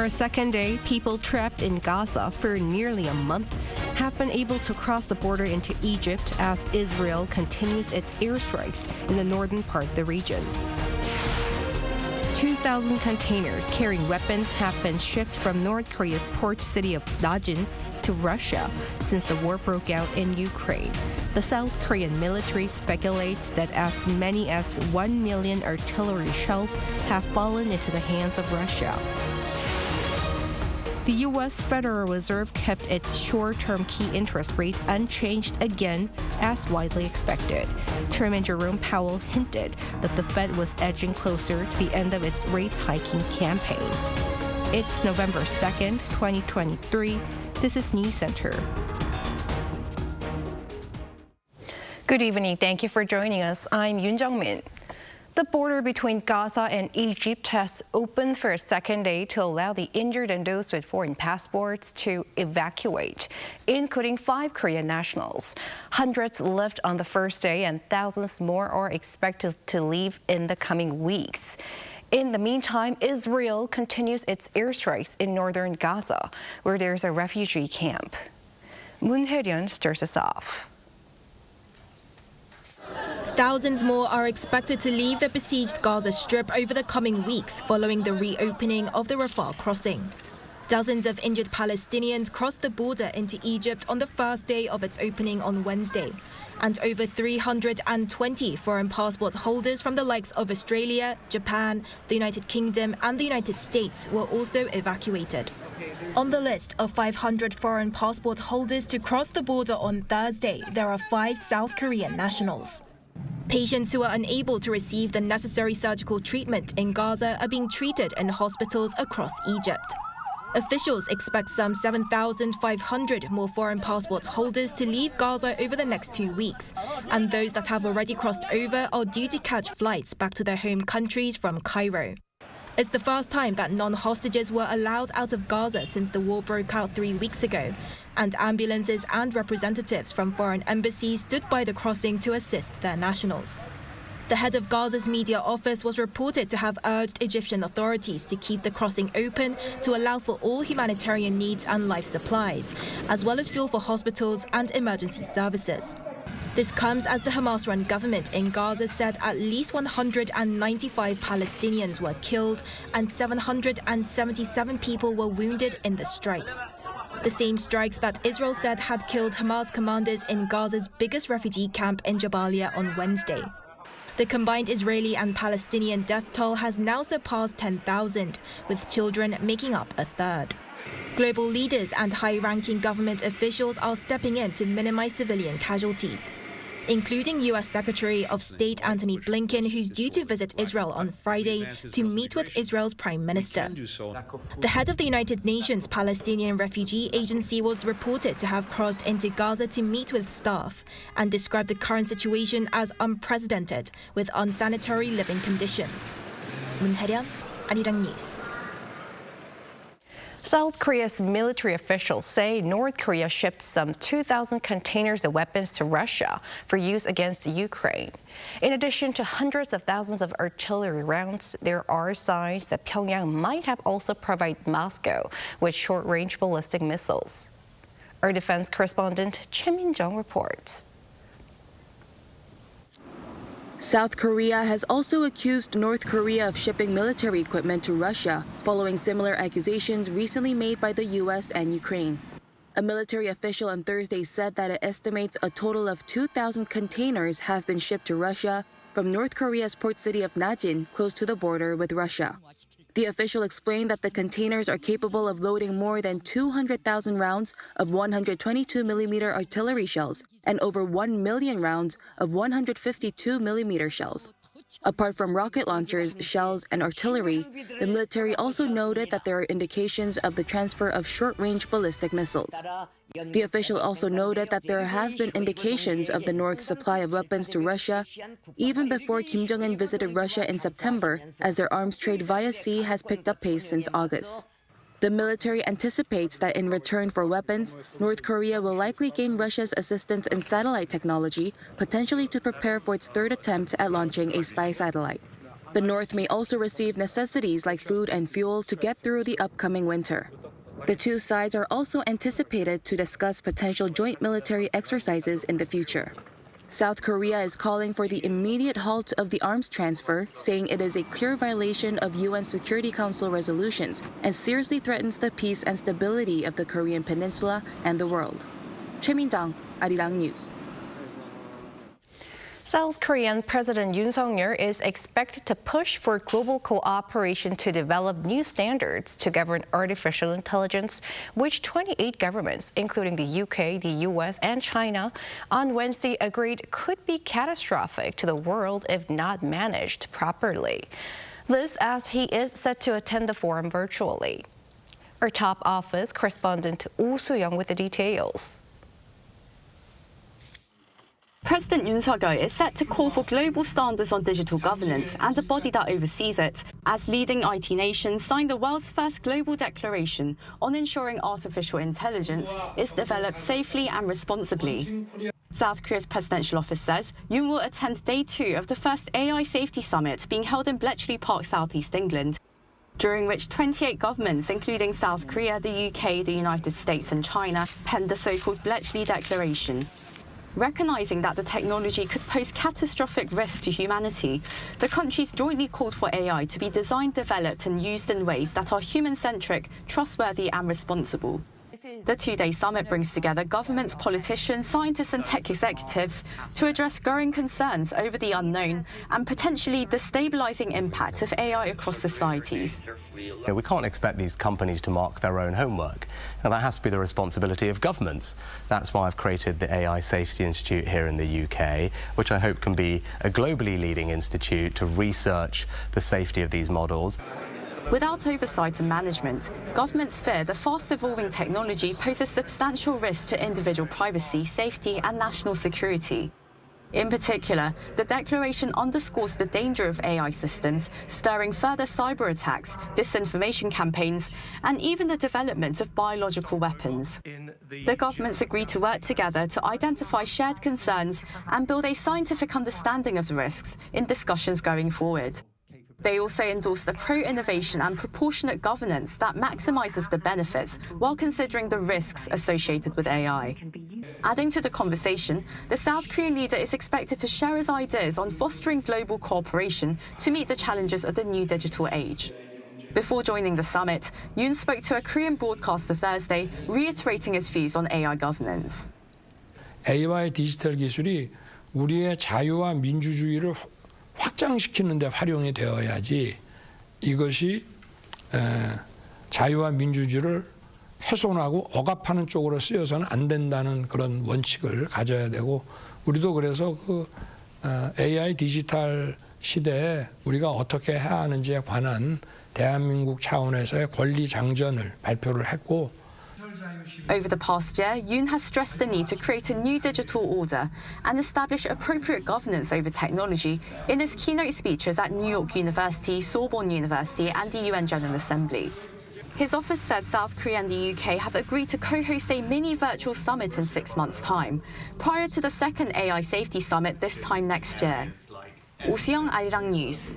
For a second day, people trapped in Gaza for nearly a month have been able to cross the border into Egypt as Israel continues its airstrikes in the northern part of the region. 2,000 containers carrying weapons have been shipped from North Korea's port city of Najin to Russia since the war broke out in Ukraine. The South Korean military speculates that as many as 1 million artillery shells have fallen into the hands of Russia. The U.S. Federal Reserve kept its short-term key interest rate unchanged again, as widely expected. Chairman Jerome Powell hinted that the Fed was edging closer to the end of its rate hiking campaign. It's November 2nd, 2023. This is News Center. Good evening. Thank you for joining us. I'm Yoon Jung-min. The border between Gaza and Egypt has opened for a second day to allow the injured and those with foreign passports to evacuate, including 5 Korean nationals. Hundreds left on the first day and thousands more are expected to leave in the coming weeks. In the meantime, Israel continues its airstrikes in northern Gaza, where there's a refugee camp. Moon Hae-ryun stirs us off. Thousands more are expected to leave the besieged Gaza Strip over the coming weeks following the reopening of the Rafah crossing. Dozens of injured Palestinians crossed the border into Egypt on the first day of its opening on Wednesday. And over 320 foreign passport holders from the likes of Australia, Japan, the United Kingdom and the United States were also evacuated. On the list of 500 foreign passport holders to cross the border on Thursday, there are 5 South Korean nationals. Patients who are unable to receive the necessary surgical treatment in Gaza are being treated in hospitals across Egypt. Officials expect some 7,500 more foreign passport holders to leave Gaza over the next 2 weeks, and those that have already crossed over are due to catch flights back to their home countries from Cairo. It's the first time that non-hostages were allowed out of Gaza since the war broke out 3 weeks ago, and ambulances and representatives from foreign embassies stood by the crossing to assist their nationals. The head of Gaza's media office was reported to have urged Egyptian authorities to keep the crossing open to allow for all humanitarian needs and life supplies, as well as fuel for hospitals and emergency services. This comes as the Hamas-run government in Gaza said at least 195 Palestinians were killed and 777 people were wounded in the strikes. The same strikes that Israel said had killed Hamas commanders in Gaza's biggest refugee camp in Jabalia on Wednesday. The combined Israeli and Palestinian death toll has now surpassed 10,000, with children making up a third. Global leaders and high-ranking government officials are stepping in to minimize civilian casualties, including U.S. Secretary of State Antony Blinken, who's due to visit Israel on Friday to meet with Israel's Prime Minister. The head of the United Nations Palestinian Refugee Agency was reported to have crossed into Gaza to meet with staff and described the current situation as unprecedented with unsanitary living conditions. Moon Hae-ryun, Arirang News. South Korea's military officials say North Korea shipped some 2,000 containers of weapons to Russia for use against Ukraine. In addition to hundreds of thousands of artillery rounds, there are signs that Pyongyang might have also provided Moscow with short-range ballistic missiles. Our defense correspondent Chim Min-jung reports. South Korea has also accused North Korea of shipping military equipment to Russia, following similar accusations recently made by the U.S. and Ukraine. A military official on Thursday said that it estimates a total of 2,000 containers have been shipped to Russia from North Korea's port city of Najin, close to the border with Russia. The official explained that the containers are capable of loading more than 200,000 rounds of 122mm artillery shells and over 1 million rounds of 152mm shells. Apart from rocket launchers, shells, and artillery, the military also noted that there are indications of the transfer of short-range ballistic missiles. The official also noted that there have been indications of the North's supply of weapons to Russia even before Kim Jong-un visited Russia in September, as their arms trade via sea has picked up pace since August. The military anticipates that in return for weapons, North Korea will likely gain Russia's assistance in satellite technology, potentially to prepare for its third attempt at launching a spy satellite. The North may also receive necessities like food and fuel to get through the upcoming winter. The two sides are also anticipated to discuss potential joint military exercises in the future. South Korea is calling for the immediate halt of the arms transfer, saying it is a clear violation of UN Security Council resolutions and seriously threatens the peace and stability of the Korean peninsula and the world. Choi Min-jang, Arirang News. South Korean President Yoon is expected to push for global cooperation to develop new standards to govern artificial intelligence, which 28 governments, including the UK, the US, and China, on Wednesday agreed could be catastrophic to the world if not managed properly. This as he is set to attend the forum virtually. Our top office correspondent Oh Soo-young with the details. President Yoon Suk-yeol is set to call for global standards on digital governance and a body that oversees it, as leading IT nations sign the world's first global declaration on ensuring artificial intelligence is developed safely and responsibly. South Korea's presidential office says Yoon will attend day 2 of the first AI safety summit being held in Bletchley Park, southeast England, during which 28 governments, including South Korea, the UK, the United States and China, penned the so-called Bletchley Declaration. Recognizing that the technology could pose catastrophic risk to humanity, the countries jointly called for AI to be designed, developed and used in ways that are human-centric, trustworthy and responsible. The 2-day summit brings together governments, politicians, scientists and tech executives to address growing concerns over the unknown and potentially destabilizing impact of AI across societies. We can't expect these companies to mark their own homework. Now, that has to be the responsibility of governments. That's why I've created the AI Safety Institute here in the UK, which I hope can be a globally leading institute to research the safety of these models. Without oversight and management, governments fear the fast-evolving technology poses substantial risk to individual privacy, safety and national security. In particular, the declaration underscores the danger of AI systems, stirring further cyber attacks, disinformation campaigns, and even the development of biological weapons. The governments agreed to work together to identify shared concerns and build a scientific understanding of the risks in discussions going forward. They also endorsed a pro-innovation and proportionate governance that maximizes the benefits while considering the risks associated with AI. Adding to the conversation, the South Korean leader is expected to share his ideas on fostering global cooperation to meet the challenges of the new digital age. Before joining the summit, Yoon spoke to a Korean broadcaster Thursday, reiterating his views on AI governance. AI와의 디지털 기술이 우리의 자유와 민주주의를 확장시키는 데 활용이 되어야지 이것이 자유와 민주주의를 훼손하고 억압하는 쪽으로 쓰여서는 안 된다는 그런 원칙을 가져야 되고, 우리도 그래서 그 AI 디지털 시대에 우리가 어떻게 해야 하는지에 관한 대한민국 차원에서의 권리 장전을 발표를 했고, Over the past year, Yoon has stressed the need to create a new digital order and establish appropriate governance over technology in his keynote speeches at New York University, Sorbonne University and the UN General Assembly. His office says South Korea and the UK have agreed to co-host a mini virtual summit in 6 months' time, prior to the second AI Safety Summit this time next year. Oh Soo-young, Arirang News.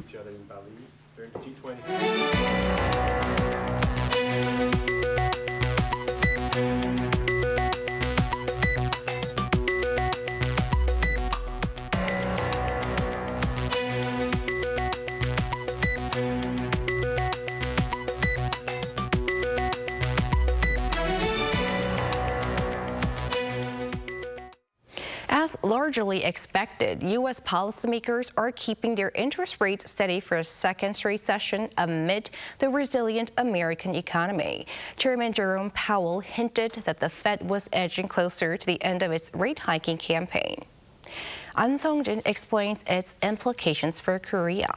As largely expected, U.S. policymakers are keeping their interest rates steady for a second straight session amid the resilient American economy. Chairman Jerome Powell hinted that the Fed was edging closer to the end of its rate hiking campaign. An Sung-jin explains its implications for Korea.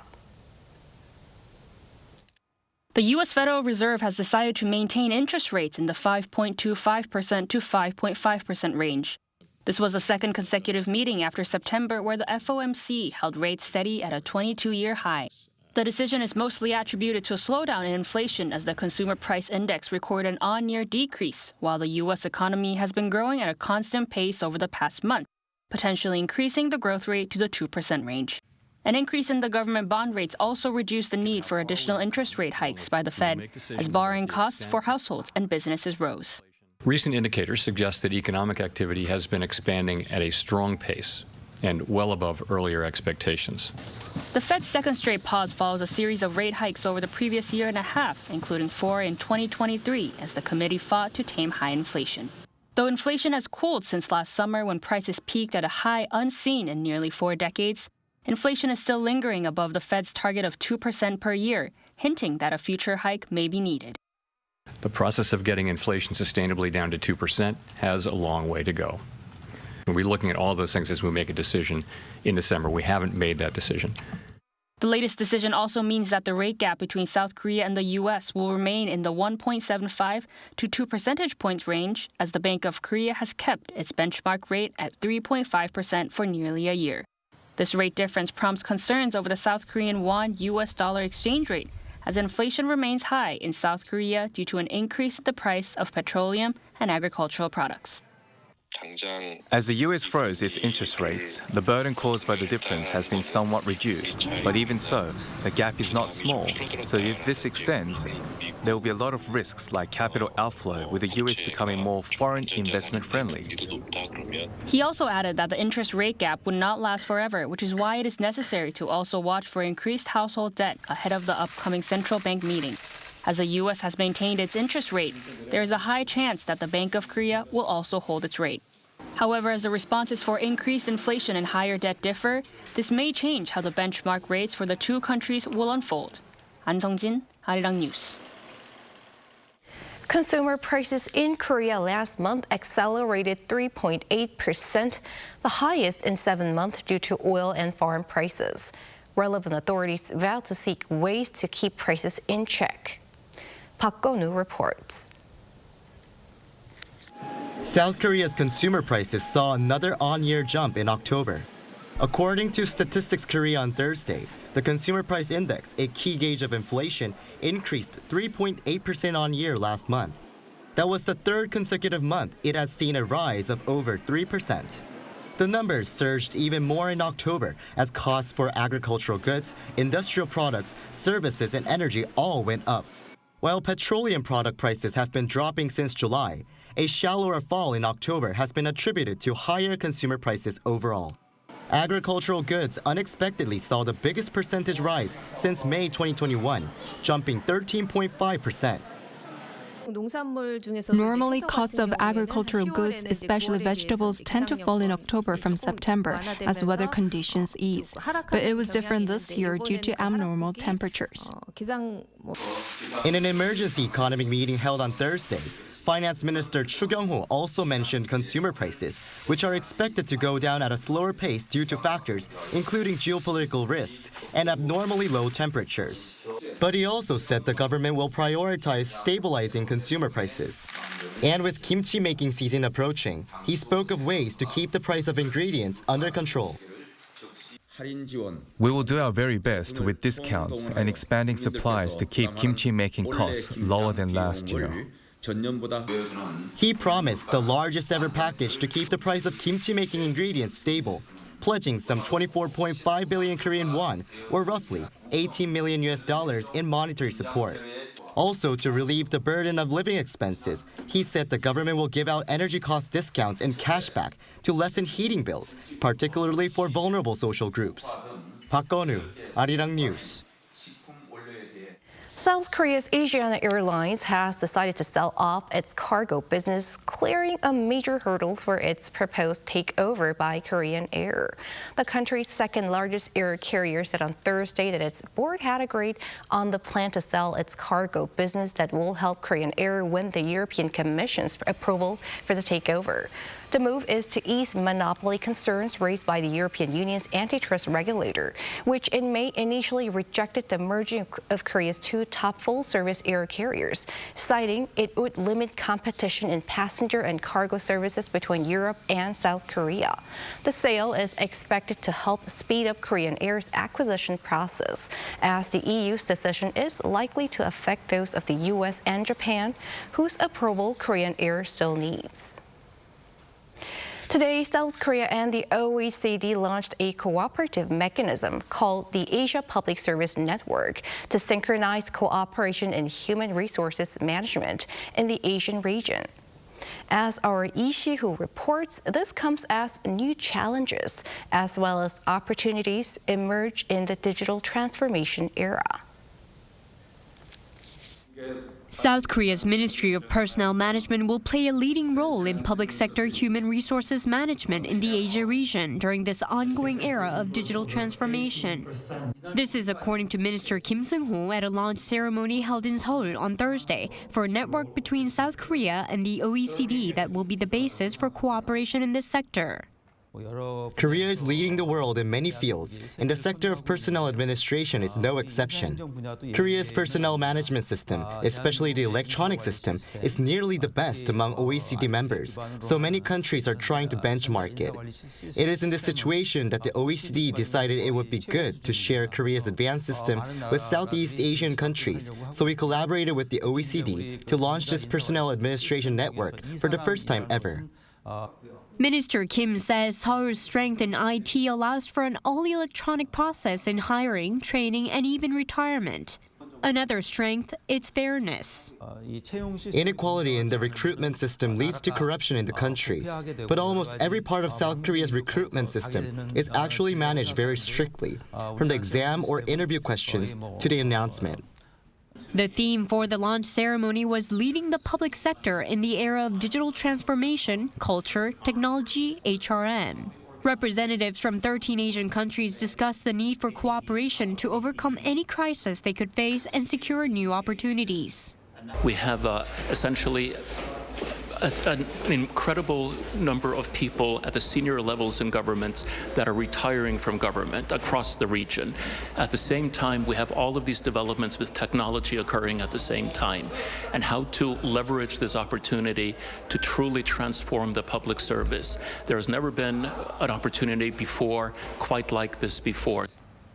The U.S. Federal Reserve has decided to maintain interest rates in the 5.25% to 5.5% range. This was the second consecutive meeting after September where the FOMC held rates steady at a 22-year high. The decision is mostly attributed to a slowdown in inflation as the Consumer Price Index recorded an on-year decrease, while the U.S. economy has been growing at a constant pace over the past month, potentially increasing the growth rate to the 2% range. An increase in the government bond rates also reduced the need for additional interest rate hikes by the Fed as borrowing costs for households and businesses rose. Recent indicators suggest that economic activity has been expanding at a strong pace and well above earlier expectations. The Fed's second straight pause follows a series of rate hikes over the previous year and a half, including 4 in 2023, as the committee fought to tame high inflation. Though inflation has cooled since last summer when prices peaked at a high unseen in nearly 4 decades, inflation is still lingering above the Fed's target of 2% per year, hinting that a future hike may be needed. The process of getting inflation sustainably down to 2% has a long way to go. We're looking at all those things as we make a decision in December. We haven't made that decision. The latest decision also means that the rate gap between South Korea and the U.S. will remain in the 1.75 to 2 percentage points range, as the Bank of Korea has kept its benchmark rate at 3.5% for nearly a year. This rate difference prompts concerns over the South Korean won-U.S. dollar exchange rate, as inflation remains high in South Korea due to an increase in the price of petroleum and agricultural products. As the US froze its interest rates, the burden caused by the difference has been somewhat reduced. But even so, the gap is not small. So if this extends, there will be a lot of risks like capital outflow, with the US becoming more foreign investment friendly. He also added that the interest rate gap would not last forever, which is why it is necessary to also watch for increased household debt ahead of the upcoming central bank meeting. As the U.S. has maintained its interest rate, there is a high chance that the Bank of Korea will also hold its rate. However, as the responses for increased inflation and higher debt differ, this may change how the benchmark rates for the two countries will unfold. An Sung-jin, Arirang News. Consumer prices in Korea last month accelerated 3.8%, the highest in 7 months due to oil and farm prices. Relevant authorities vow to seek ways to keep prices in check. Park Go-nu reports. South Korea's consumer prices saw another on-year jump in October. According to Statistics Korea on Thursday, the consumer price index, a key gauge of inflation, increased 3.8% on-year last month. That was the third consecutive month it has seen a rise of over 3%. The numbers surged even more in October as costs for agricultural goods, industrial products, services, and energy all went up. While petroleum product prices have been dropping since July, a shallower fall in October has been attributed to higher consumer prices overall. Agricultural goods unexpectedly saw the biggest percentage rise since May 2021, jumping 13.5%. Normally, costs of agricultural goods, especially vegetables, tend to fall in October from September as weather conditions ease. But it was different this year due to abnormal temperatures. In an emergency economic meeting held on Thursday, Finance Minister Chu Kyung-ho also mentioned consumer prices, which are expected to go down at a slower pace due to factors including geopolitical risks and abnormally low temperatures. But he also said the government will prioritize stabilizing consumer prices. And with kimchi making season approaching, he spoke of ways to keep the price of ingredients under control. We will do our very best with discounts and expanding supplies to keep kimchi making costs lower than last year. He promised the largest ever package to keep the price of kimchi making ingredients stable, pledging some 24.5 billion Korean won, or roughly $18 million in monetary support. Also, to relieve the burden of living expenses, he said the government will give out energy cost discounts and cashback to lessen heating bills, particularly for vulnerable social groups. Park Go-nu, Arirang News. South Korea's Asiana Airlines has decided to sell off its cargo business, clearing a major hurdle for its proposed takeover by Korean Air. The country's second-largest air carrier said on Thursday that its board had agreed on the plan to sell its cargo business that will help Korean Air win the European Commission's approval for the takeover. The move is to ease monopoly concerns raised by the European Union's antitrust regulator, which in May initially rejected the merging of Korea's two top full-service air carriers, citing it would limit competition in passenger and cargo services between Europe and South Korea. The sale is expected to help speed up Korean Air's acquisition process, as the EU's decision is likely to affect those of the U.S. and Japan, whose approval Korean Air still needs. Today, South Korea and the OECD launched a cooperative mechanism called the Asia Public Service Network to synchronize cooperation in human resources management in the Asian region. As our Lee Si-hoo reports, this comes as new challenges as well as opportunities emerge in the digital transformation era. South Korea's Ministry of Personnel Management will play a leading role in public sector human resources management in the Asia region during this ongoing era of digital transformation. This is according to Minister Kim Seung-ho at a launch ceremony held in Seoul on Thursday for a network between South Korea and the OECD that will be the basis for cooperation in this sector. Korea is leading the world in many fields, and the sector of personnel administration is no exception. Korea's personnel management system, especially the electronic system, is nearly the best among OECD members, so many countries are trying to benchmark it. It is in this situation that the OECD decided it would be good to share Korea's advanced system with Southeast Asian countries, so we collaborated with the OECD to launch this personnel administration network for the first time ever. Minister Kim says Seoul's strength in IT allows for an all-electronic process in hiring, training, and even retirement. Another strength, its fairness. Inequality in the recruitment system leads to corruption in the country, but almost every part of South Korea's recruitment system is actually managed very strictly, from the exam or interview questions to the announcement. The theme for the launch ceremony was leading the public sector in the era of digital transformation, culture, technology, HRM. Representatives from 13 Asian countries discussed the need for cooperation to overcome any crisis they could face and secure new opportunities. We have essentially an incredible number of people at the senior levels in government that are retiring from government across the region. At the same time, we have all of these developments with technology occurring at the same time, and how to leverage this opportunity to truly transform the public service. There has never been an opportunity before quite like this before.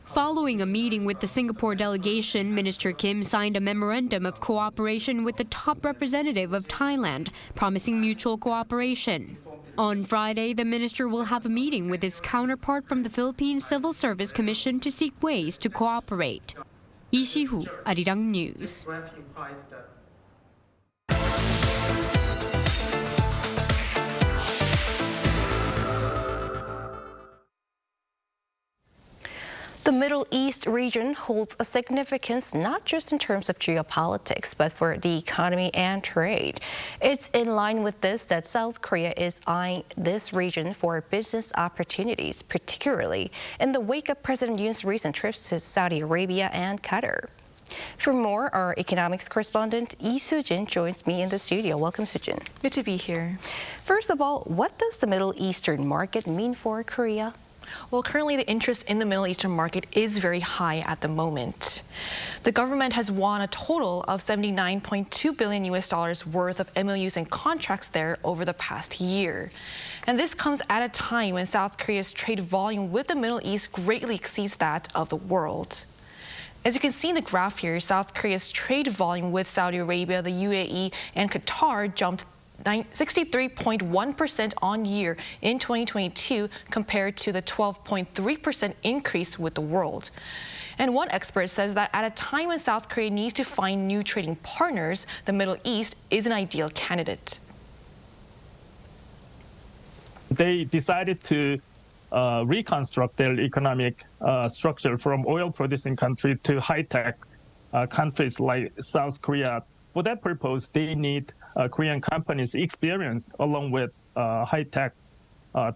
Following a meeting with the Singapore delegation, Minister Kim signed a memorandum of cooperation with the top representative of Thailand, promising mutual cooperation. On Friday, the minister will have a meeting with his counterpart from the Philippine Civil Service Commission to seek ways to cooperate. Lee Si-hoo, Arirang News. The Middle East region holds a significance not just in terms of geopolitics, but for the economy and trade. It's in line with this that South Korea is eyeing this region for business opportunities, particularly in the wake of President Yoon's recent trips to Saudi Arabia and Qatar. For more, our economics correspondent Lee Soo-jin joins me in the studio. Welcome, Soo-jin. Good to be here. First of all, what does the Middle Eastern market mean for Korea? Well, currently the interest in the Middle Eastern market is very high at the moment. The government has won a total of $79.2 billion worth of MOUs and contracts there over the past year. And this comes at a time when South Korea's trade volume with the Middle East greatly exceeds that of the world. As you can see in the graph here, South Korea's trade volume with Saudi Arabia, the UAE, and Qatar jumped 63.1% on year in 2022 compared to the 12.3% increase with the world. And one expert says that at a time when South Korea needs to find new trading partners, the Middle East is an ideal candidate. They decided to reconstruct their economic structure from oil-producing country to high-tech countries like South Korea. For that purpose, they need Korean companies' experience along with high-tech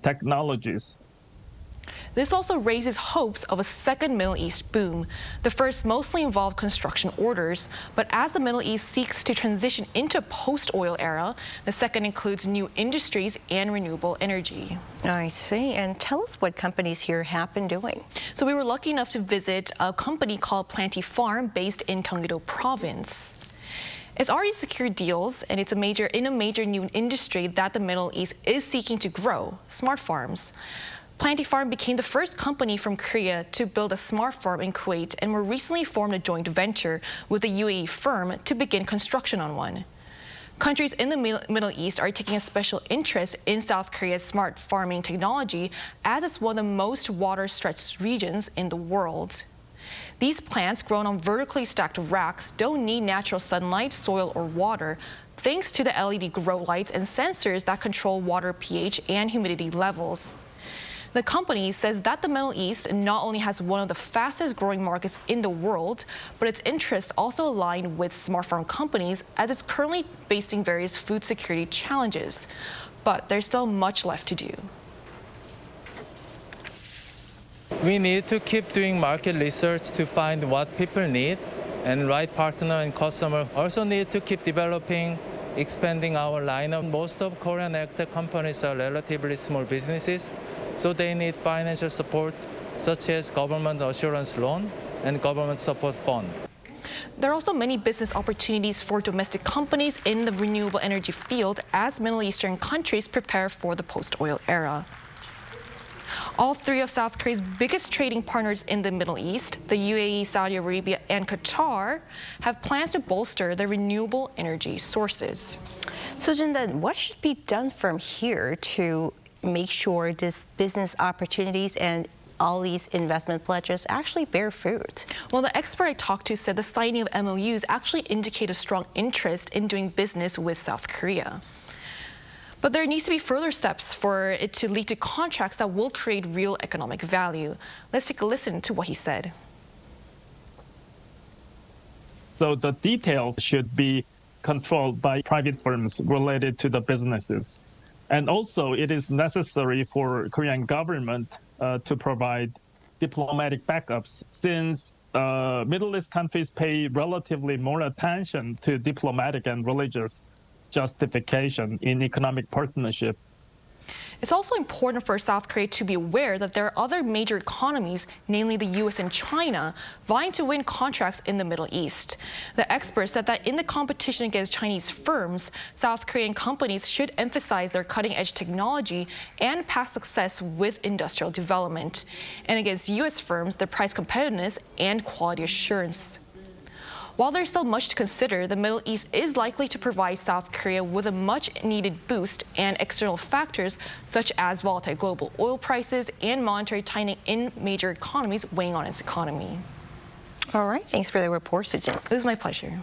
technologies. This also raises hopes of a second Middle East boom. The first mostly involved construction orders, but as the Middle East seeks to transition into a post-oil era, the second includes new industries and renewable energy. I see. And tell us what companies here have been doing. So we were lucky enough to visit a company called Planty Farm based in Gyeonggi-do Province. It's already secured deals, and it's in a major new industry that the Middle East is seeking to grow, smart farms. Planty Farm became the first company from Korea to build a smart farm in Kuwait, and more recently formed a joint venture with a UAE firm to begin construction on one. Countries in the Middle East are taking a special interest in South Korea's smart farming technology, as it's one of the most water-stretched regions in the world. These plants, grown on vertically stacked racks, don't need natural sunlight, soil, or water, thanks to the LED grow lights and sensors that control water pH and humidity levels. The company says that the Middle East not only has one of the fastest growing markets in the world, but its interests also align with smart farm companies, as it's currently facing various food security challenges. But there's still much left to do. We need to keep doing market research to find what people need, and right partner and customer also need to keep developing, expanding our lineup. Most of Korean agtech companies are relatively small businesses, so they need financial support, such as government assurance loan and government support fund. There are also many business opportunities for domestic companies in the renewable energy field as Middle Eastern countries prepare for the post-oil era. All three of South Korea's biggest trading partners in the Middle East, the UAE, Saudi Arabia, and Qatar, have plans to bolster their renewable energy sources. Sujin, then what should be done from here to make sure these business opportunities and all these investment pledges actually bear fruit? Well, the expert I talked to said the signing of MOUs actually indicate a strong interest in doing business with South Korea. But there needs to be further steps for it to lead to contracts that will create real economic value. Let's take a listen to what he said. So the details should be controlled by private firms related to the businesses. And also, it is necessary for Korean government to provide diplomatic backups, since Middle East countries pay relatively more attention to diplomatic and religious justification in economic partnership. It's also important for South Korea to be aware that there are other major economies, namely the U.S. and China, vying to win contracts in the Middle East. The experts said that in the competition against Chinese firms, South Korean companies should emphasize their cutting-edge technology and past success with industrial development, and against U.S. firms, their price competitiveness and quality assurance. While there's still much to consider, the Middle East is likely to provide South Korea with a much-needed boost, and external factors such as volatile global oil prices and monetary tightening in major economies weighing on its economy. All right, thanks for the report, Sujin. It was my pleasure.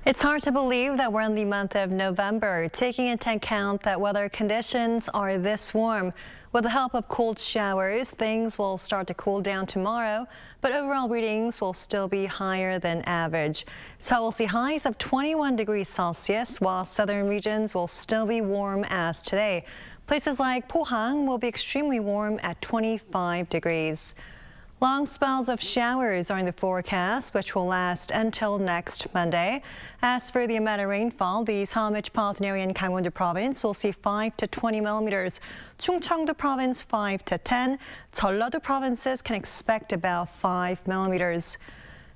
It's hard to believe that we're in the month of November, taking into account that weather conditions are this warm. With the help of cold showers, things will start to cool down tomorrow, but overall readings will still be higher than average. So we'll see highs of 21 degrees Celsius, while southern regions will still be warm as today. Places like Pohang will be extremely warm at 25 degrees. Long spells of showers are in the forecast, which will last until next Monday. As for the amount of rainfall, the Seoul metropolitan area in Gangwon-do province will see 5 to 20 millimeters. Chungcheong-do province 5 to 10. Jeollado provinces can expect about 5 millimeters.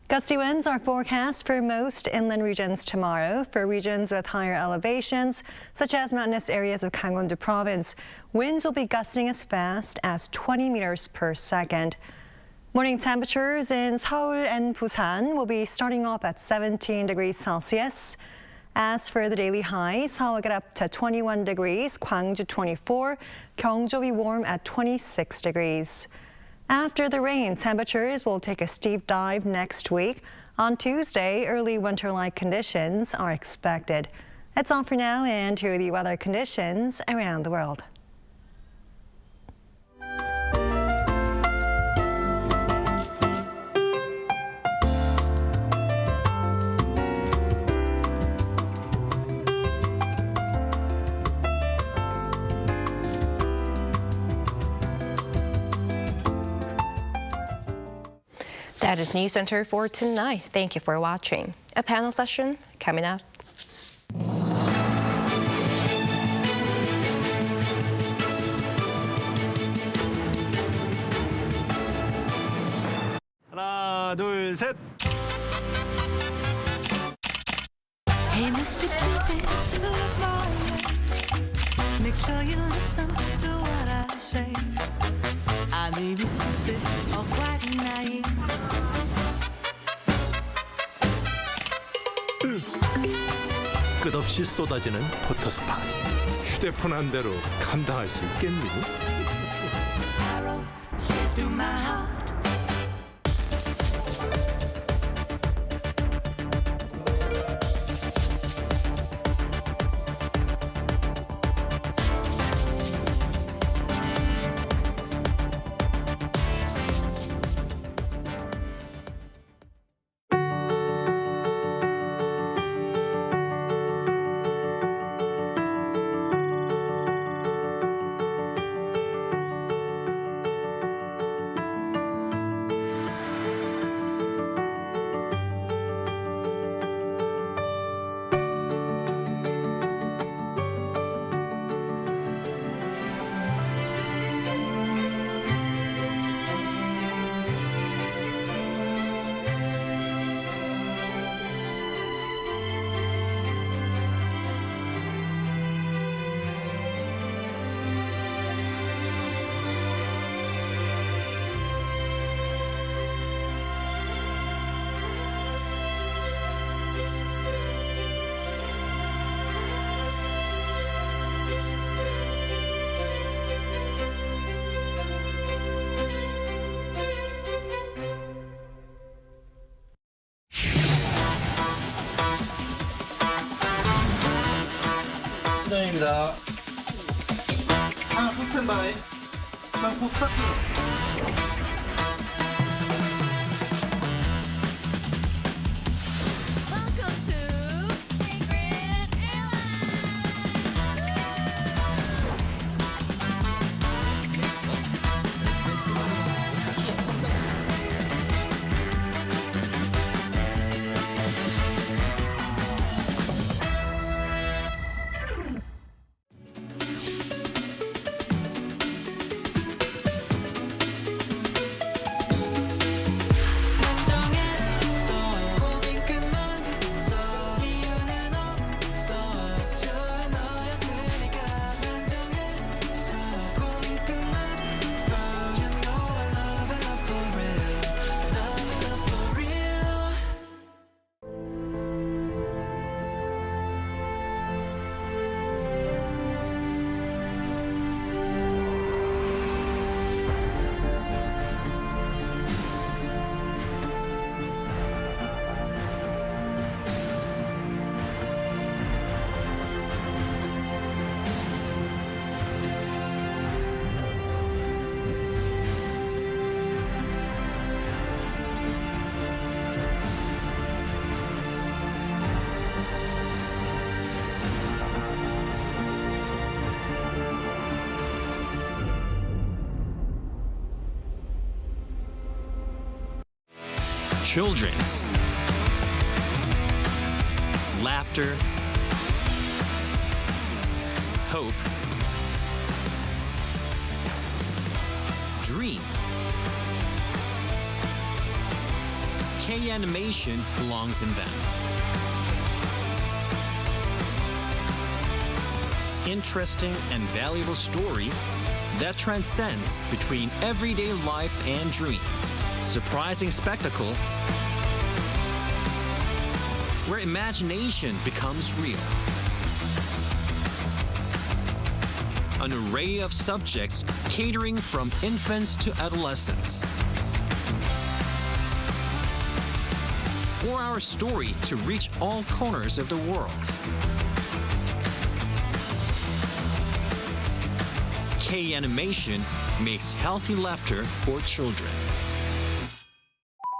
Gusty winds are forecast for most inland regions tomorrow. For regions with higher elevations, such as mountainous areas of Gangwon-do province, winds will be gusting as fast as 20 meters per second. Morning temperatures in Seoul and Busan will be starting off at 17 degrees Celsius. As for the daily highs, Seoul will get up to 21 degrees, Gwangju 24, Gyeongju will be warm at 26 degrees. After the rain, temperatures will take a steep dive next week. On Tuesday, early winter-like conditions are expected. That's all for now, and here are the weather conditions around the world. That is News Center for tonight. Thank you for watching. A panel session coming up. 하나, 둘, 셋. Hey, Mr. Cupid, make sure you listen to what I say. I may be stupid or quite naive. 끝없이 쏟아지는 포토스팟. 휴대폰 한 대로 감당할 수 있겠니? Arrow straight through my heart. 입니다. 항포 스탠바이. 항포 스타트. Children's laughter, hope, dream. K-animation belongs in them. Interesting and valuable story that transcends between everyday life and dream. Surprising spectacle where imagination becomes real. An array of subjects catering from infants to adolescents. For our story to reach all corners of the world. K-animation makes healthy laughter for children.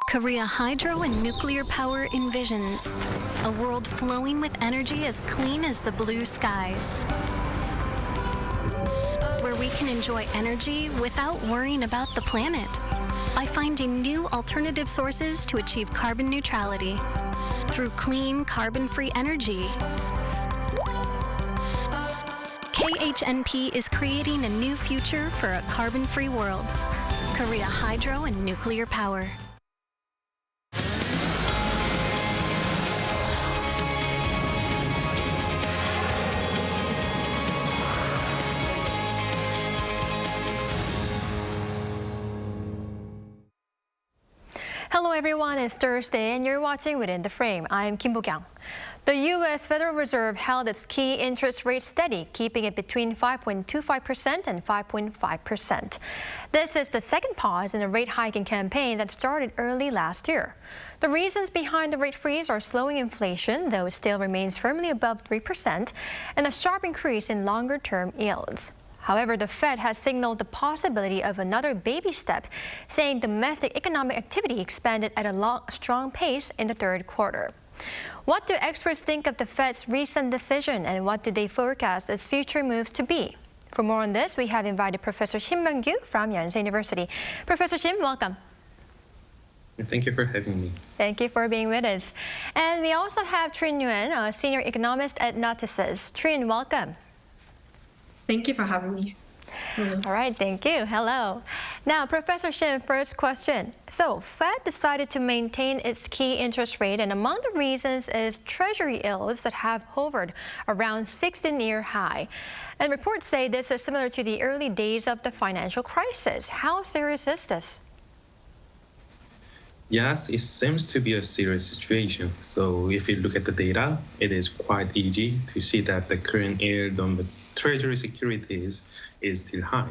Korea Hydro and Nuclear Power envisions a world flowing with energy as clean as the blue skies, where we can enjoy energy without worrying about the planet. by finding new alternative sources to achieve carbon neutrality through clean, carbon-free energy. KHNP is creating a new future for a carbon-free world. Korea Hydro and Nuclear Power. Hello everyone, it's Thursday and you're watching Within the Frame. I'm Kim Bo-kyung. The U.S. Federal Reserve held its key interest rate steady, keeping it between 5.25% and 5.5%. This is the second pause in a rate hiking campaign that started early last year. The reasons behind the rate freeze are slowing inflation, though it still remains firmly above 3%, and a sharp increase in longer-term yields. However, the Fed has signaled the possibility of another baby step, saying domestic economic activity expanded at a strong pace in the third quarter. What do experts think of the Fed's recent decision, and what do they forecast its future moves to be? For more on this, we have invited Professor Shin Myung-gyu from Yonsei University. Professor Shin, welcome. Thank you for having me. Thank you for being with us. And we also have Trin Yoon, a senior economist at Natixis. Trin, welcome. Thank you for having me. All right, thank you. Hello. Now, Professor Shin, first question. So, Fed decided to maintain its key interest rate, and among the reasons is Treasury yields that have hovered around 16-year high. And reports say this is similar to the early days of the financial crisis. How serious is this? Yes, it seems to be a serious situation. So if you look at the data, it is quite easy to see that the current yield on the Treasury securities is still high.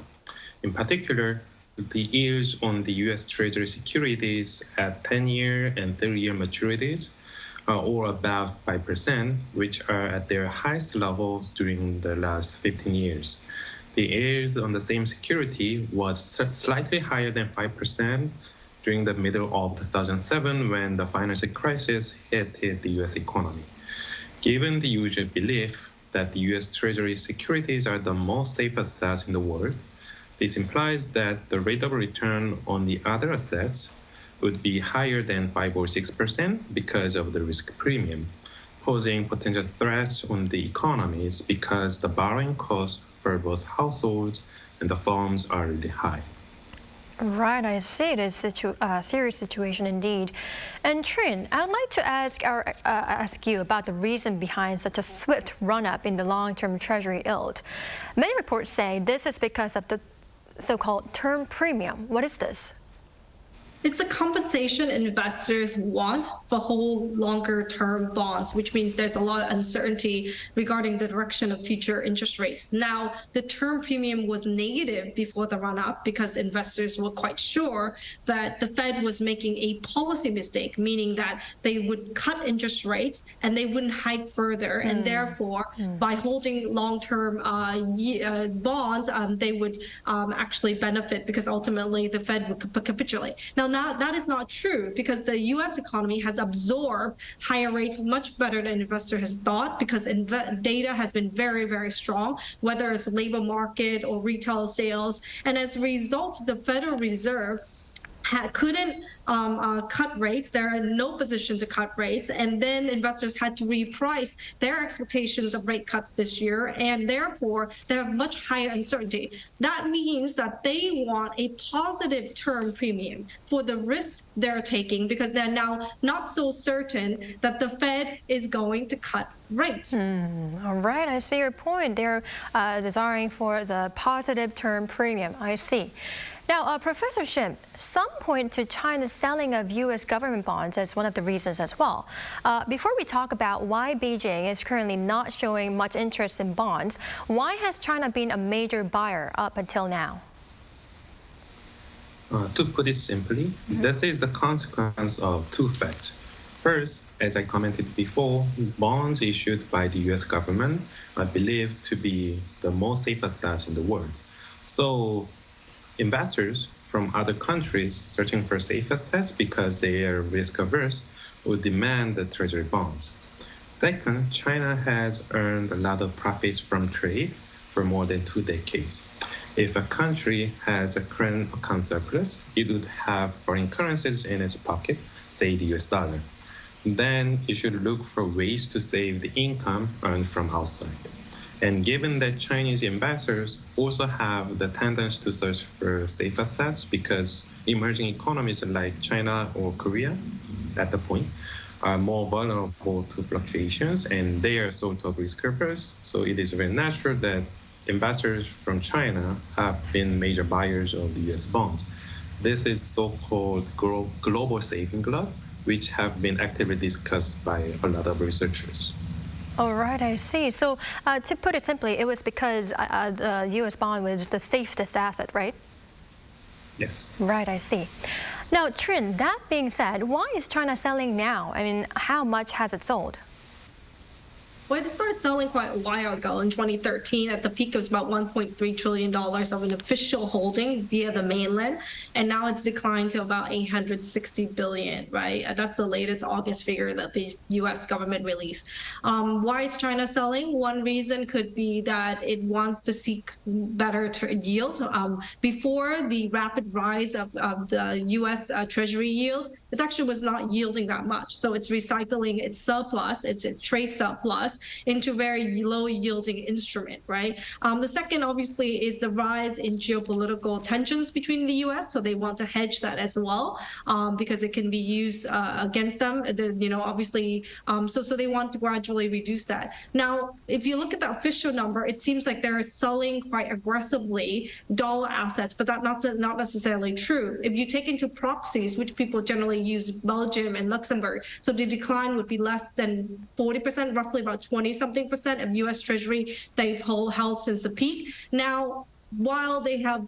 In particular, the yields on the U.S. Treasury securities at 10-year and 30-year maturities are all above 5%, which are at their highest levels during the last 15 years. The yield on the same security was slightly higher than 5% during the middle of 2007 when the financial crisis hit the U.S. economy. Given the usual belief that the U.S. Treasury securities are the most safe assets in the world, this implies that the rate of return on the other assets would be higher than 5 or 6% because of the risk premium, posing potential threats on the economies because the borrowing costs for both households and the firms are really high. Right, I see. It is a serious situation indeed. And Trin, I'd like to ask you about the reason behind such a swift run-up in the long-term Treasury yield. Many reports say this is because of the so-called term premium. What is this? It's a compensation investors want for whole longer-term bonds, which means there's a lot of uncertainty regarding the direction of future interest rates. Now, the term premium was negative before the run-up because investors were quite sure that the Fed was making a policy mistake, meaning that they would cut interest rates and they wouldn't hike further. And therefore, by holding long-term bonds, they would actually benefit because ultimately the Fed would capitulate. Now, that is not true because the U.S. economy has absorbed higher rates much better than investor has thought because data has been very, very strong, whether it's labor market or retail sales. And as a result, the Federal Reserve couldn't cut rates. There are no position to cut rates. And then investors had to reprice their expectations of rate cuts this year. And therefore, they have much higher uncertainty. That means that they want a positive term premium for the risk they're taking because they're now not so certain that the Fed is going to cut rates. All right, I see your point. They're desiring for the positive term premium. I see. Now, Professor Shin, some point to China's selling of U.S. government bonds as one of the reasons as well. Before we talk about why Beijing is currently not showing much interest in bonds, why has China been a major buyer up until now? To put it simply, this is the consequence of two facts. First, as I commented before, bonds issued by the U.S. government are believed to be the most safe assets in the world. So investors from other countries searching for safe assets because they are risk averse would demand the treasury bonds. Second, China has earned a lot of profits from trade for more than 2 decades. if a country has a current account surplus, it would have foreign currencies in its pocket, say the US dollar. Then it should look for ways to save the income earned from outside. And given that Chinese investors also have the tendency to search for safe assets because emerging economies like China or Korea at the point are more vulnerable to fluctuations and they are sort of risk averse. So it is very natural that investors from China have been major buyers of the US bonds. This is so-called global saving club, which have been actively discussed by a lot of researchers. All right, I see. So to put it simply, it was because the U.S. bond was the safest asset, right? Yes. Right, I see. Now, Trin, that being said, why is China selling now? I mean, how much has it sold? Well, it started selling quite a while ago in 2013. At the peak, it was about $1.3 trillion of an official holding via the mainland. And now it's declined to about $860 billion, right? That's the latest August figure that the U.S. government released. Why is China selling? One reason could be that it wants to seek better yield. Before the rapid rise of the U.S. Treasury yield, it actually was not yielding that much. So it's recycling its surplus, its trade surplus, into very low yielding instrument, right? The second, obviously, is the rise in geopolitical tensions between the U.S. So they want to hedge that as well because it can be used against them, obviously. So they want to gradually reduce that. Now, if you look at the official number, it seems like they're selling quite aggressively dollar assets, but that's not necessarily true. If you take into proxies, which people generally use Belgium and Luxembourg, so the decline would be less than 40%, roughly about 20-something% of U.S. Treasury they've held since the peak. Now, while they have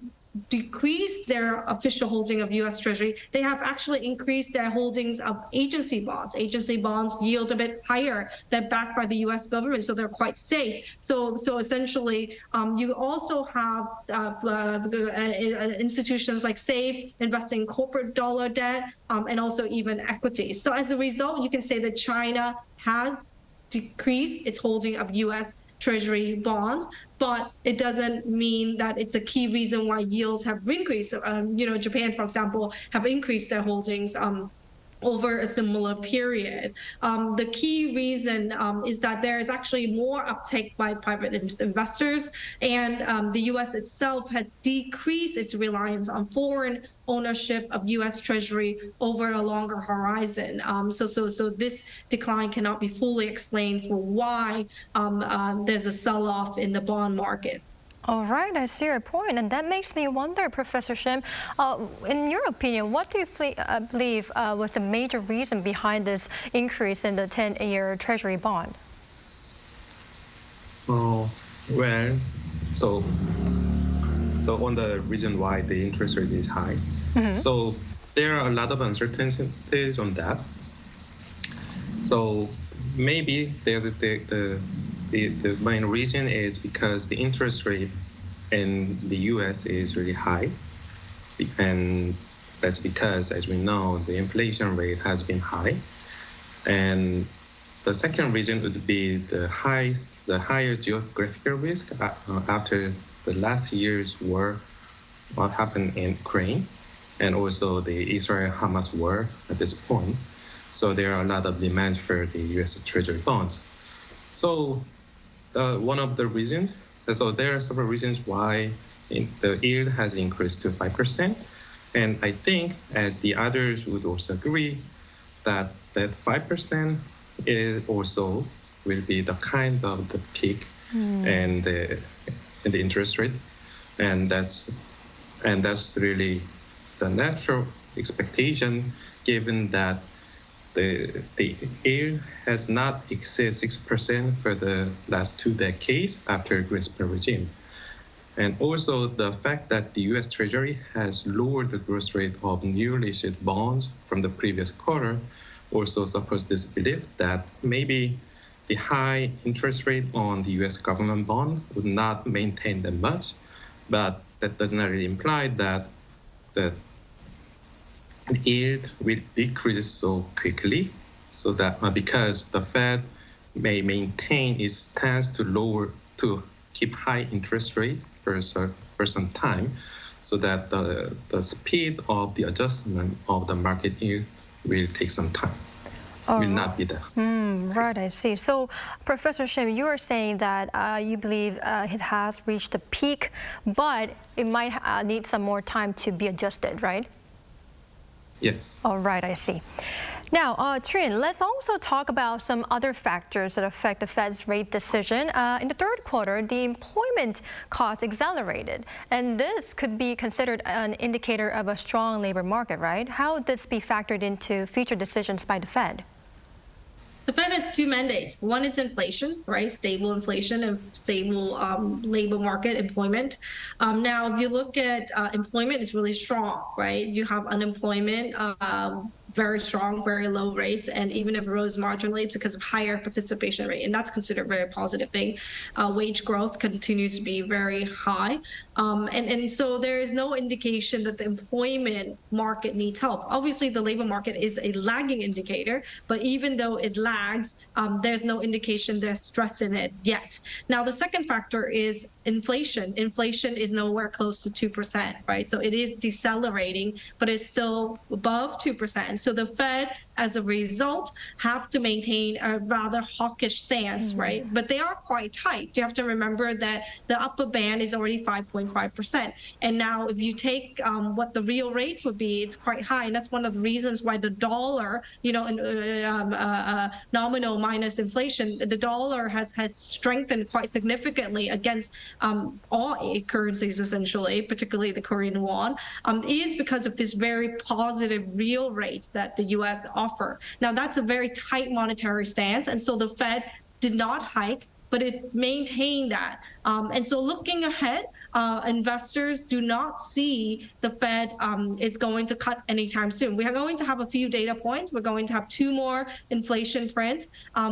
decreased their official holding of U.S. Treasury, they have actually increased their holdings of agency bonds. Agency bonds yield a bit higher. They're backed by the U.S. government, so they're quite safe. So essentially, you also have institutions like SAFE investing in corporate dollar debt and also even equities. So as a result, you can say that China has decreased its holding of U.S. Treasury bonds, but it doesn't mean that it's a key reason why yields have increased. Japan, for example, have increased their holdings over a similar period. The key reason is that there is actually more uptake by private investors, and the U.S. itself has decreased its reliance on foreign ownership of U.S. Treasury over a longer horizon. So this decline cannot be fully explained for why there's a sell-off in the bond market. All right, I see your point, and that makes me wonder, Professor Shim, in your opinion, what do you believe was the major reason behind this increase in the 10-year Treasury bond? So on the reason why the interest rate is high, so there are a lot of uncertainties on that. So maybe the main reason is because the interest rate in the U.S. is really high. And that's because, as we know, the inflation rate has been high. And the second reason would be the higher geographical risk after the last year's war, what happened in Ukraine, and also the Israel-Hamas war at this point. So there are a lot of demands for the U.S. Treasury bonds. So one of the reasons, so there are several reasons why the yield has increased to 5%. And I think, as the others would also agree, that 5% is also will be the kind of the peak and the interest rate. And that's really the natural expectation, given that the yield has not exceeded 6% for the last 2 decades after Greenspan regime. And also the fact that the U.S. Treasury has lowered the growth rate of newly issued bonds from the previous quarter also supports this belief that maybe the high interest rate on the U.S. government bond would not maintain that much, but that does not really imply that the yield will decrease so quickly, so that because the Fed may maintain its stance to keep high interest rate for for some time, so that the speed of the adjustment of the market yield will take some time. Will not be there. Right, I see. So, Professor Shim, you are saying that you believe it has reached a peak, but it might need some more time to be adjusted, right? Yes. All right, I see. Now, Trin, let's also talk about some other factors that affect the Fed's rate decision. In the third quarter, the employment cost accelerated, and this could be considered an indicator of a strong labor market, right? How would this be factored into future decisions by the Fed? The Fed has two mandates. One is inflation, right? Stable inflation and stable labor market employment. Now, if you look at employment, it's really strong, right? You have unemployment, very strong, very low rates, and even if it rose marginally, it's because of higher participation rate, and that's considered a very positive thing. Wage growth continues to be very high, and so there is no indication that the employment market needs help. Obviously, the labor market is a lagging indicator, but even though it lags, there's no indication there's stress in it yet. Now, the second factor is inflation. Inflation is nowhere close to 2%, right? So it is decelerating, but it's still above 2%. So the Fed, as a result, have to maintain a rather hawkish stance, right? But they are quite tight. You have to remember that the upper band is already 5.5%. And now if you take what the real rates would be, it's quite high. And that's one of the reasons why the dollar, nominal minus inflation, the dollar has strengthened quite significantly against all currencies, essentially, particularly the Korean won, is because of this very positive real rates that the U.S. offer. Now, that's a very tight monetary stance, and so the Fed did not hike, but it maintained that. And so looking ahead, investors do not see the Fed is going to cut anytime soon. We are going to have a few data points. We're going to have 2 more inflation prints.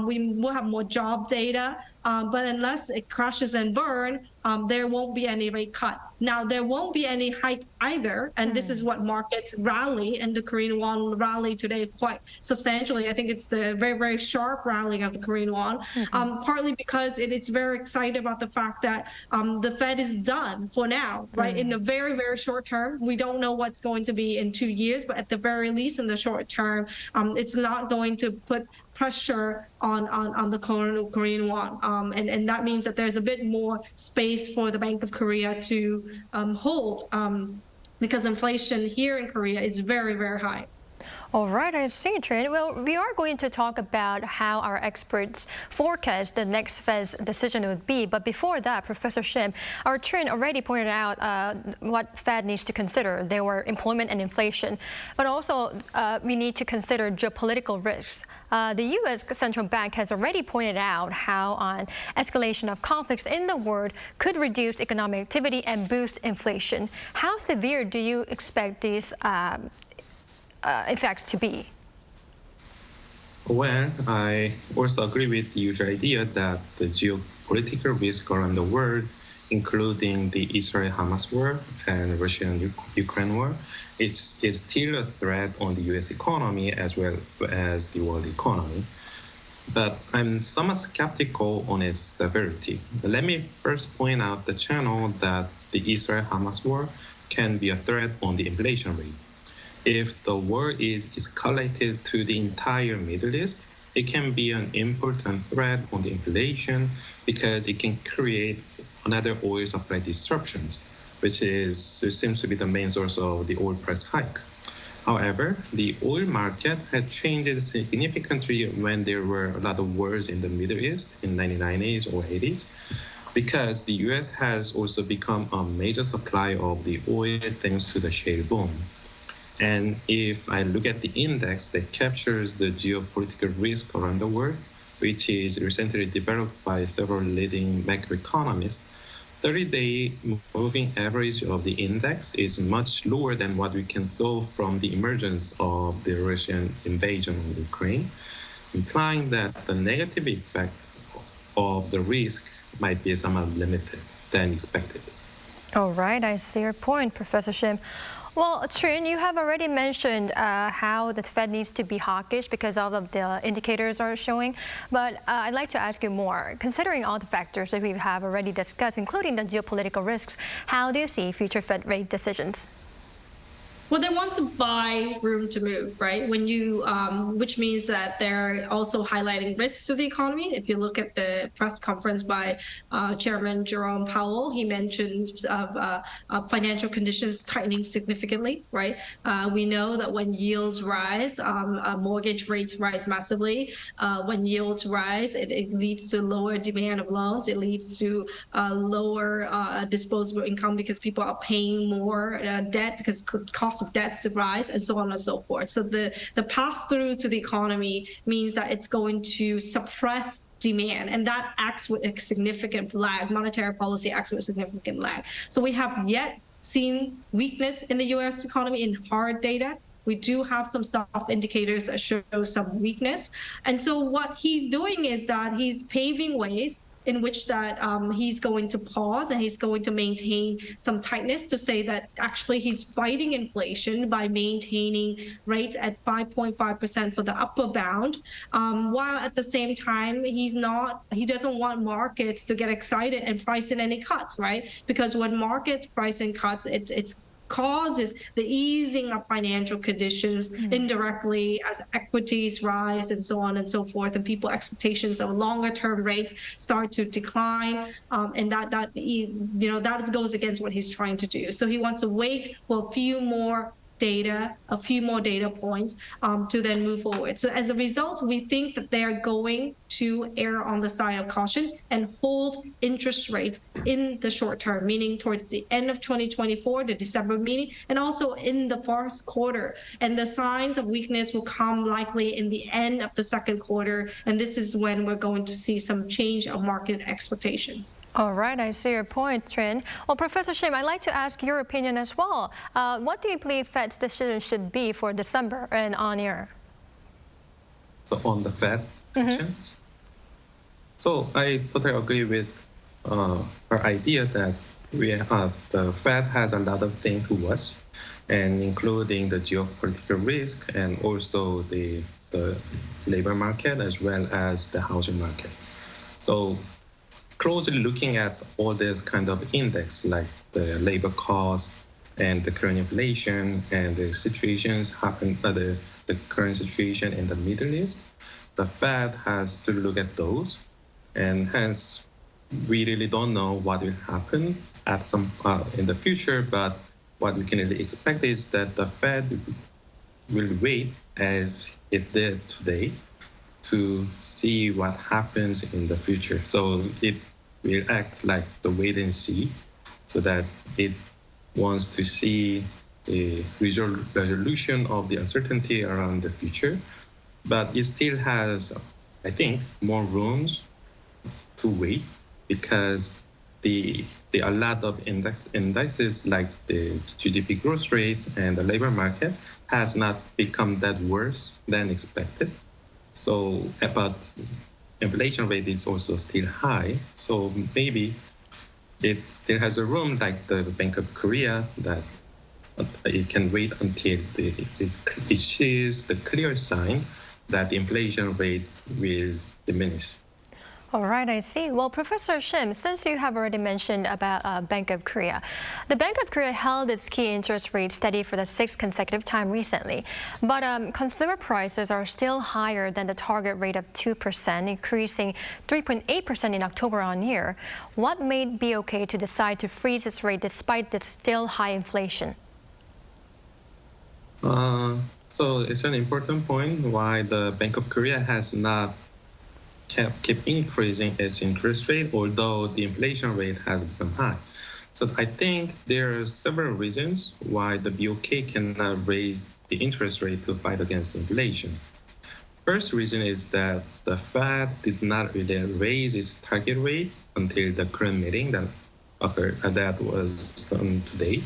We will have more job data. But unless it crashes and burn, there won't be any rate cut. Now, there won't be any hike either, and this is what markets rally, and the Korean won rally today quite substantially. I think it's the very, very sharp rally of the Korean won, partly because it's very excited about the fact that the Fed is done for now, right? In the very, very short term, we don't know what's going to be in 2 years, but at the very least in the short term, it's not going to put pressure on the Korean won. And that means that there's a bit more space for the Bank of Korea to hold because inflation here in Korea is very, very high. All right, I see, Trin. Well, we are going to talk about how our experts forecast the next Fed's decision would be. But before that, Professor Shim, our Trin already pointed out what Fed needs to consider. There were employment and inflation, but also we need to consider geopolitical risks. The U.S. Central Bank has already pointed out how escalation of conflicts in the world could reduce economic activity and boost inflation. How severe do you expect these effects to be? Well, I also agree with the usual idea that the geopolitical risk around the world, including the Israel-Hamas war and Russian-Ukraine war, is still a threat on the U.S. economy as well as the world economy. But I'm somewhat skeptical on its severity. Let me first point out the channel that the Israel-Hamas war can be a threat on the inflation rate. If the war is escalated to the entire Middle East, it can be an important threat on the inflation because it can create another oil supply disruptions, which seems to be the main source of the oil price hike. However, the oil market has changed significantly when there were a lot of wars in the Middle East in the 1990s or 80s, because the U.S. has also become a major supplier of the oil thanks to the shale boom. And if I look at the index that captures the geopolitical risk around the world, which is recently developed by several leading macroeconomists, 30-day moving average of the index is much lower than what we can solve from the emergence of the Russian invasion of Ukraine, implying that the negative effect of the risk might be somewhat limited than expected. All right, I see your point, Professor Shim. Well, Trin, you have already mentioned how the Fed needs to be hawkish because all of the indicators are showing. But I'd like to ask you more. Considering all the factors that we have already discussed, including the geopolitical risks, how do you see future Fed rate decisions? Well, they want to buy room to move, right? When you, which means that they're also highlighting risks to the economy. If you look at the press conference by Chairman Jerome Powell, he mentions financial conditions tightening significantly, right? We know that when yields rise, mortgage rates rise massively. When yields rise, it leads to lower demand of loans. It leads to lower disposable income because people are paying more debt because cost of debts to rise, and so on and so forth. So the pass through to the economy means that it's going to suppress demand, and that acts with a significant lag. Monetary policy acts with a significant lag. So we have yet seen weakness in the U.S. economy in hard data. We do have some soft indicators that show some weakness. And so what he's doing is that he's paving ways in which that he's going to pause and he's going to maintain some tightness to say that actually he's fighting inflation by maintaining rates at 5.5% for the upper bound, while at the same time he doesn't want markets to get excited and price in any cuts, right? Because when markets price in cuts, it's causes the easing of financial conditions indirectly as equities rise and so on and so forth, and people expectations of longer term rates start to decline, and that goes against what he's trying to do. So he wants to wait for a few more data points to then move forward. So as a result, we think that they're going to err on the side of caution and hold interest rates in the short term, meaning towards the end of 2024, the December meeting, and also in the first quarter. And the signs of weakness will come likely in the end of the second quarter. And this is when we're going to see some change of market expectations. All right, I see your point, Trin. Well, Professor Shim, I'd like to ask your opinion as well. What do you believe Fed's decision should be for December and on year? So on the Fed actions. So I totally agree with her idea that the Fed has a lot of things to watch, and including the geopolitical risk and also the labor market as well as the housing market. So closely looking at all this kind of index like the labor cost and the current inflation and the situations happen, the current situation in the Middle East, the Fed has to look at those, and hence we really don't know what will happen at some in the future. But what we can really expect is that the Fed will wait, as it did today, to see what happens in the future. So it will act like the wait and see, so that it wants to see a resolution of the uncertainty around the future. But it still has, I think, more rooms to wait, because the a lot of indices like the GDP growth rate and the labor market has not become that worse than expected. So, but inflation rate is also still high. So maybe it still has a room, like the Bank of Korea, that it can wait until it sees the clear sign that the inflation rate will diminish. All right, I see. Well, Professor Shim, since you have already mentioned about Bank of Korea, the Bank of Korea held its key interest rate steady for the 6th consecutive time recently. But consumer prices are still higher than the target rate of 2%, increasing 3.8% in October on year. What made BOK to decide to freeze its rate despite its still high inflation? So it's an important point why the Bank of Korea has not keep increasing its interest rate, although the inflation rate has become high. So I think there are several reasons why the BOK cannot raise the interest rate to fight against inflation. First reason is that the Fed did not really raise its target rate until the current meeting that was done today,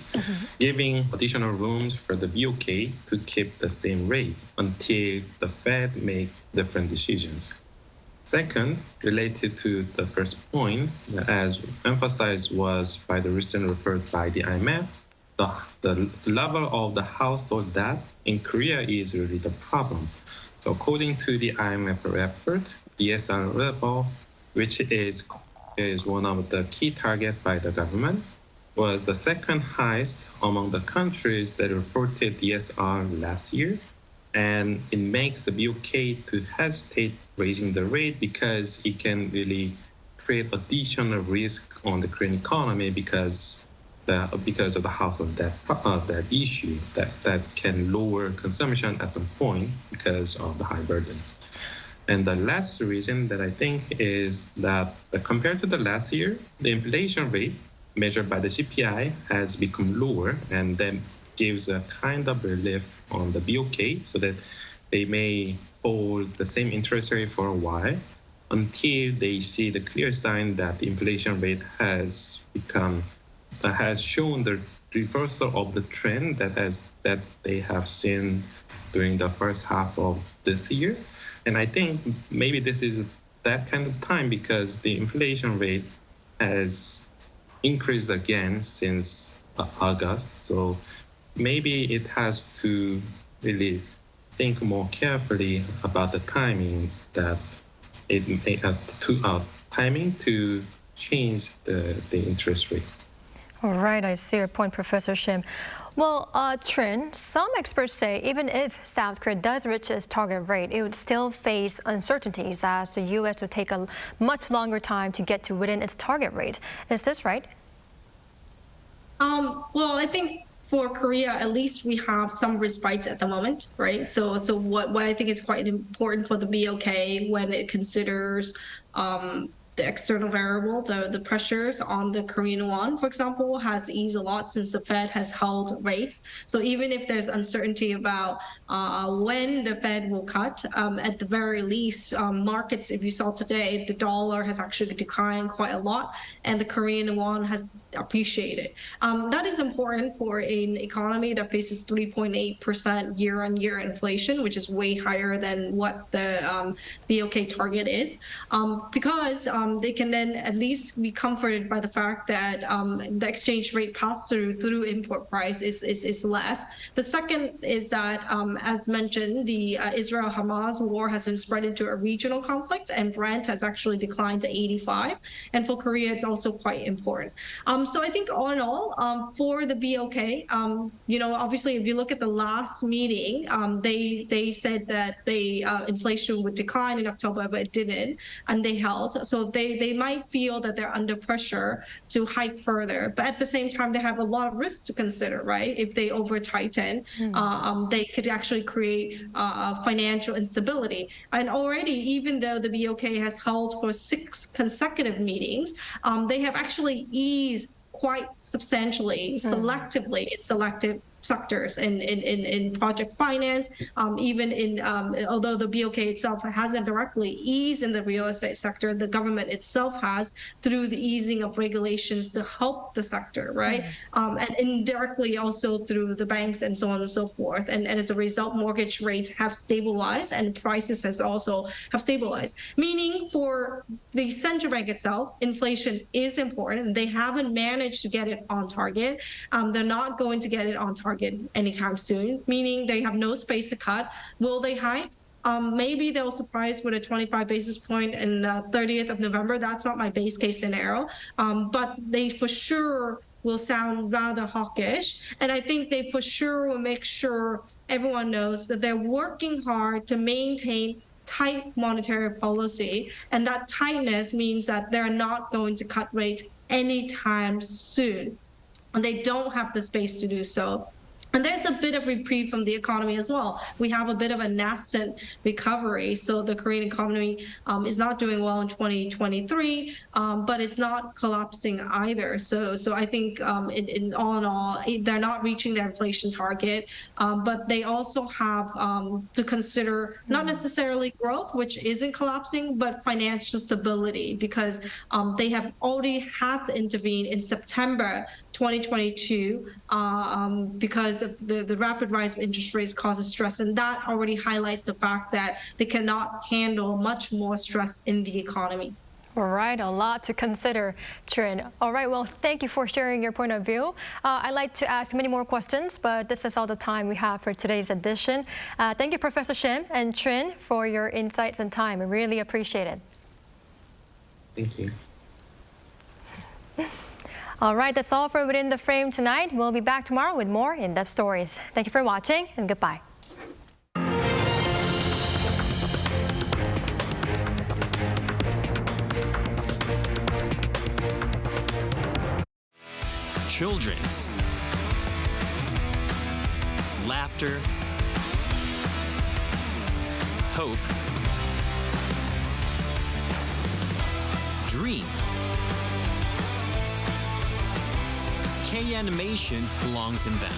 giving additional rooms for the BOK to keep the same rate until the Fed make different decisions. Second, related to the first point, as emphasized was by the recent report by the IMF, the level of the household debt in Korea is really the problem. So according to the IMF report, the SR level, which is one of the key targets by the government, was the second highest among the countries that reported the SR last year. And it makes the BOK to hesitate raising the rate because it can really create additional risk on the Korean economy because of the household debt issue that can lower consumption at some point because of the high burden. And the last reason that I think is that compared to the last year, the inflation rate measured by the CPI has become lower, and then gives a kind of relief on the BOK so that they may hold the same interest rate for a while until they see the clear sign that the inflation rate has shown the reversal of the trend that they have seen during the first half of this year. And I think maybe this is that kind of time because the inflation rate has increased again since August. So maybe it has to really think more carefully about the timing that timing to change the interest rate. All right, I see your point, Professor Shim. Well, Trin, some experts say even if South Korea does reach its target rate, it would still face uncertainties as the U.S. would take a much longer time to get to within its target rate. Is this right? Well, I think for Korea, at least we have some respite at the moment, right? So what I think is quite important for the BOK when it considers the external variable, the pressures on the Korean won, for example, has eased a lot since the Fed has held rates. So even if there's uncertainty about when the Fed will cut, at the very least, markets, if you saw today, the dollar has actually declined quite a lot, and the Korean won has appreciated. That is important for an economy that faces 3.8% year-on-year inflation, which is way higher than what the BOK target is, because they can then at least be comforted by the fact that the exchange rate pass-through through import price is less. The second is that, as mentioned, the Israel-Hamas war has been spread into a regional conflict, and Brent has actually declined to 85. And for Korea, it's also quite important. So I think all in all, for the BOK, obviously, if you look at the last meeting, they said that inflation would decline in October, but it didn't, and they held. So they might feel that they're under pressure to hike further, but at the same time, they have a lot of risks to consider, right? If they over tighten, they could actually create financial instability. And already, even though the BOK has held for 6 consecutive meetings, they have actually eased quite substantially, selectively in selective sectors in project finance, even in although the BOK itself hasn't directly eased in the real estate sector, the government itself has through the easing of regulations to help the sector, right? And indirectly also through the banks and so on and so forth. And as a result, mortgage rates have stabilized and prices have stabilized. Meaning for the central bank itself, inflation is important, and they haven't managed to get it on target. They're not going to get it on target anytime soon, meaning they have no space to cut. Will they hike? Maybe they'll surprise with a 25 basis point in 30th of November. That's not my base case scenario, but they for sure will sound rather hawkish. And I think they for sure will make sure everyone knows that they're working hard to maintain tight monetary policy. And that tightness means that they're not going to cut rates anytime soon. And they don't have the space to do so. And there's a bit of reprieve from the economy as well. We have a bit of a nascent recovery. So the Korean economy is not doing well in 2023, but it's not collapsing either. So I think in all, they're not reaching their inflation target, but they also have to consider not necessarily growth, which isn't collapsing, but financial stability, because they have already had to intervene in September 2022 because of the rapid rise of interest rates causes stress. And that already highlights the fact that they cannot handle much more stress in the economy. All right, a lot to consider, Trin. All right, well, thank you for sharing your point of view. I'd like to ask many more questions, but this is all the time we have for today's edition. Thank you, Professor Shim and Trin, for your insights and time. I really appreciate it. Thank you. All right, that's all for Within the Frame tonight. We'll be back tomorrow with more in-depth stories. Thank you for watching, and goodbye. Children's laughter, hope, dream. K animation belongs in them.